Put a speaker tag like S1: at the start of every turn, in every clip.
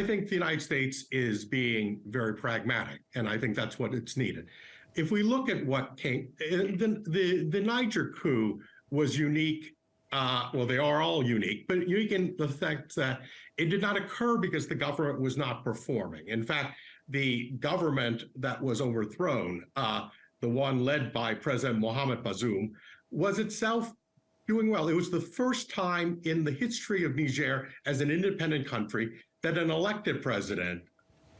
S1: I think the United States is being very pragmatic, and I think that's what it's needed. If we look at what came, the Niger coup was unique. Well, they are all unique, but unique in the fact that it did not occur because the government was not performing. In fact, the government that was overthrown, the one led by President Mohamed Bazoum, was itself doing well. It was the first time in the history of Niger as an independent country that an elected president,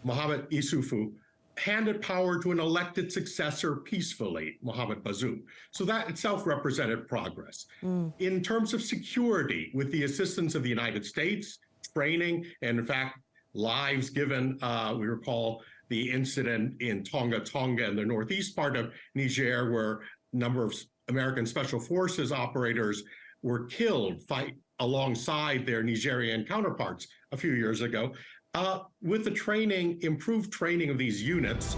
S1: Mohamed Issoufou, handed power to an elected successor peacefully, Mohamed Bazoum. So that itself represented progress. In terms of security, with the assistance of the United States, training, and in fact, lives given, we recall the incident in Tonga in the northeast part of Niger, where a number of American Special Forces operators were killed alongside their Nigerian counterparts a few years ago. With the training, improved training of these units.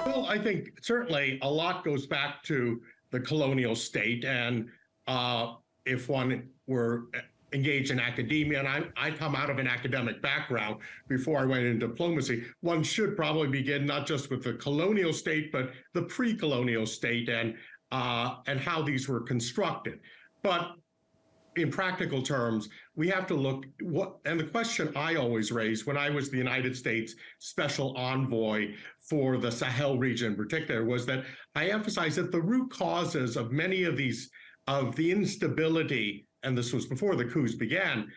S1: Well, I think certainly a lot goes back to the colonial state, and if one were engaged in academia, and I come out of an academic background before I went into diplomacy, one should probably begin not just with the colonial state, but the pre-colonial state and how these were constructed. But in practical terms, we have to look and the question I always raised when I was the United States Special Envoy for the Sahel region in particular was that I emphasized that the root causes of many of these, of the instability, and this was before the coups began,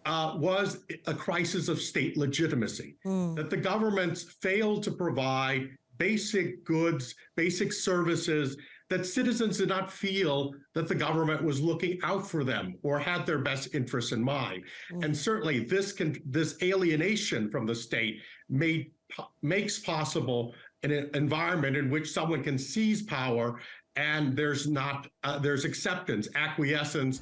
S1: was a crisis of state legitimacy, that the governments failed to provide basic goods, basic services, that citizens did not feel that the government was looking out for them or had their best interests in mind. And certainly this alienation from the state makes possible an environment in which someone can seize power and there's acceptance, acquiescence.